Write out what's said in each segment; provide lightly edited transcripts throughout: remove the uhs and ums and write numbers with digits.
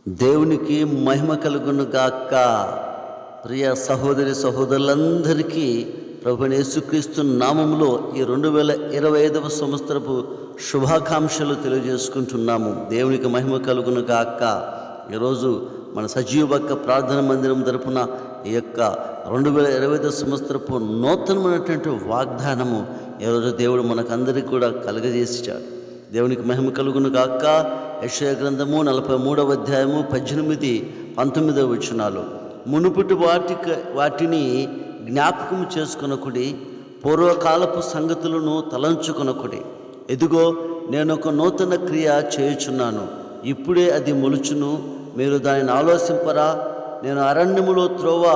దేవునికి మహిమ కలుగును గాక. ప్రియ సహోదరి సహోదరులందరికీ ప్రభువైన యేసుక్రీస్తు నామములో ఈ 2025వ సంవత్సరపు శుభాకాంక్షలు తెలియజేసుకుంటున్నాము. దేవునికి మహిమ కలుగును గాక. ఈరోజు మన సజీవ భక్త ప్రార్థన మందిరం తరపున ఈ యొక్క 2025 సంవత్సరపు నూతనమైనటువంటి వాగ్దానము ఈరోజు దేవుడు మనకందరికీ కూడా కలుగజేసాడు. దేవునికి మహిమ కలుగును గాక. యెషయా గ్రంథము 43వ అధ్యాయము 18-19 వచనాలు. మునుపటి వాటిని జ్ఞాపకం చేసుకొనకుడి, పూర్వకాలపు సంగతులను తలంచుకొనకుడి. ఎదుగో నేను ఒక నూతన క్రియ చేయుచున్నాను, ఇప్పుడే అది మొలుచును, మీరు దానిని ఆలోచింపరా. నేను అరణ్యములో త్రోవ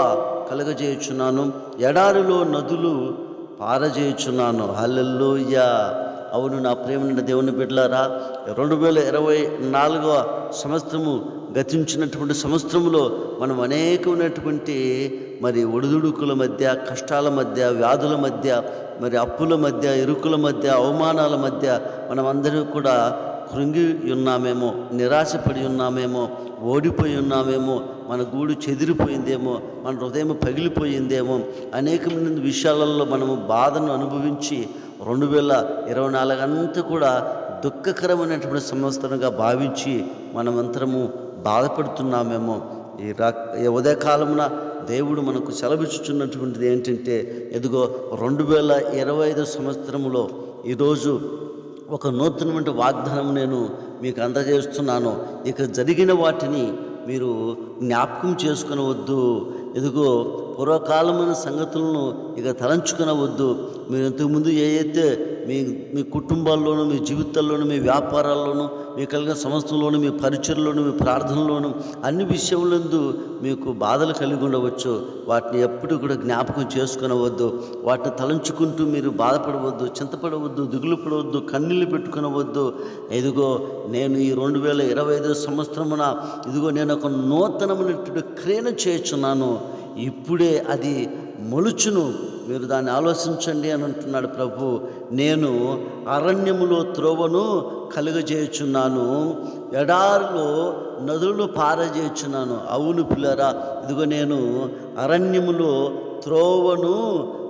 కలగజేయుచున్నాను, ఎడారిలో నదులు పారజేయుచున్నాను. హల్లెలూయా. అవును నా ప్రేమ దేవుని బిడ్డలారా, 2024వ సంవత్సరము గతించినటువంటి సంవత్సరంలో మనం అనేకమైనటువంటి ఒడిదుడుకుల మధ్య, కష్టాల మధ్య, వ్యాధుల మధ్య, అప్పుల మధ్య, ఇరుకుల మధ్య, అవమానాల మధ్య మనమందరూ కూడా కృంగి ఉన్నామేమో, నిరాశపడి ఉన్నామేమో, ఓడిపోయి ఉన్నామేమో, మన గూడు చెదిరిపోయిందేమో, మన హృదయం పగిలిపోయిందేమో, అనేకమైన విషయాలలో మనము బాధను అనుభవించి 2024 అంతా కూడా దుఃఖకరమైనటువంటి సంవత్సరంగా భావించి మనమంతరము బాధపడుతున్నామేమో. ఈ ఉదయకాలమున దేవుడు మనకు సెలవిచ్చుచున్నటువంటిది ఏంటంటే, ఎదుగో 2025 సంవత్సరంలో ఈరోజు ఒక నూతనమైన వాగ్దానం నేను మీకు అందజేస్తున్నాను. ఇక జరిగిన వాటిని మీరు జ్ఞాపకం చేసుకునవద్దు. ఎదుగో పూర్వకాలమైన సంగతులను ఇక తలంచుకునవద్దు. మీరు ఇంతకుముందు అయితే మీ కుటుంబాల్లోనూ, మీ జీవితాల్లోనూ, మీ వ్యాపారాల్లోనూ, మీ కలిగిన సంస్థల్లోనూ, మీ పరిచయలోనూ, మీ ప్రార్థనలోనూ అన్ని విషయములందు మీకు బాధలు కలిగి ఉండవచ్చు. వాటిని ఎప్పుడు కూడా జ్ఞాపకం చేసుకునవద్దు. వాటిని తలంచుకుంటూ మీరు బాధపడవద్దు, చింతపడవద్దు, దిగులు పడవద్దు, కన్నీళ్ళు పెట్టుకునవద్దు. ఇదిగో నేను ఈ 2025 సంవత్సరమున ఇదిగో నేను ఒక నూతనమైనటువంటి క్రియను చేయుచున్నాను, ఇప్పుడే అది మొలుచును, మీరు దాన్ని ఆలోచించండి అని అంటున్నాడు ప్రభు. నేను అరణ్యములో త్రోవను కలుగజేయుచున్నాను, ఎడారిలో నదులను పారజేయుచున్నాను. అవును పిల్లరా, ఇదిగో నేను అరణ్యములో త్రోవను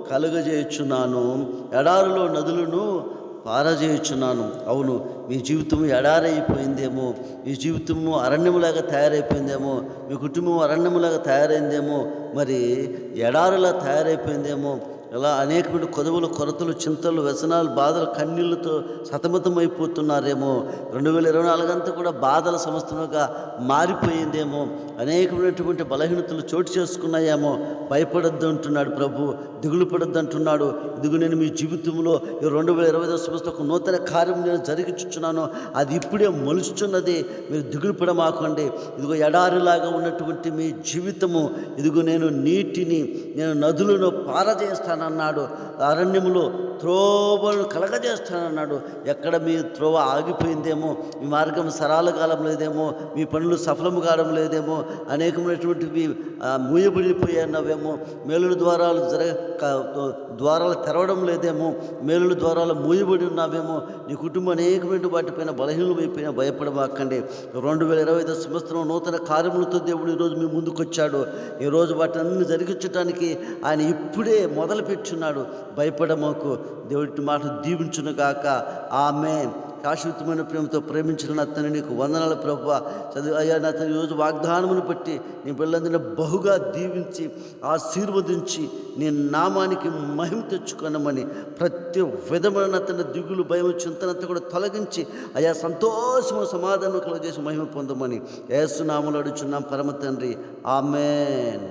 కలుగజేయుచున్నాను, ఎడారిలో నదులను పారజేయుచున్నాను. అవును, మీ జీవితం ఎడారైపోయిందేమో, మీ జీవితము అరణ్యములాగా తయారైపోయిందేమో, మీ కుటుంబం అరణ్యములాగా తయారైందేమో, ఎడారిలా తయారైపోయిందేమో. ఇలా అనేకమైన కొదవులు, కొరతలు, చింతలు, వ్యసనాలు, బాధలు, కన్నీళ్లతో సతమతమైపోతున్నారేమో. 2024 అంతా కూడా బాధల సంవత్సరంగా మారిపోయిందేమో. అనేకమైనటువంటి బలహీనతలు చోటు చేసుకున్నాయేమో. భయపడొద్దు అంటున్నాడు ప్రభు, దిగులు పడొద్దు అంటున్నాడు. ఇదిగో నేను మీ జీవితంలో ఈ 2025 సంవత్సరం ఒక నూతన కార్యం నేను జరిగించుచున్నాను, అది ఇప్పుడే మొలుచుచున్నది, మీరు దిగులు పడమాకండి. ఇదిగో ఎడారిలాగా ఉన్నటువంటి మీ జీవితము, ఇదిగో నేను నేను నదులను పారజేస్తానన్నాడు, అరణ్యములో త్రోవను కలగజేస్తానన్నాడు. ఎక్కడ మీ త్రోవ ఆగిపోయిందేమో, మీ మార్గం సరళ కాలం లేదేమో, మీ పనులు సఫలము కావడం లేదేమో, అనేకమైనటువంటివి మూయబడిపోయినవేమో, మేలుల ద్వారాలు ద్వారాలు తెరవడం లేదేమో, మేలుల ద్వారాలు మూయబడి ఉన్నావేమో, నీ కుటుంబం అనేకమైన వాటిపైన బలహీనమైపోయినా భయపడమాకండి. 2025 సంవత్సరం నూతన కార్యములతో దేవుడు ఈరోజు మీ ముందుకు వచ్చాడు. ఈరోజు వాటిని జరిగించడానికి ఆయన ఇప్పుడే మొదలు పెట్టుచున్నాడు. భయపడమాకు. దేవుడి మాట దీవించును గాక. ఆమేన్. శాశ్వతమైన ప్రేమతో ప్రేమించిన నా తండ్రి, నీకు వందనాలు ప్రభువా. అయ్యా నా తండ్రి, ఈరోజు వాగ్దానమును బట్టి నీ పిల్లలందరినీ బహుగా దీవించి ఆశీర్వదించి నీ నామానికి మహిమ తెచ్చుకొనమని, ప్రతి విధమైన తన దిగులు, భయం, చింతనంతా కూడా తొలగించి అయ్యా సంతోషము, సమాధానం కలుగజేసి మహిమ పొందమని యేసు నామములో అడుగుచున్నాం పరమ తండ్రి. ఆమేన్.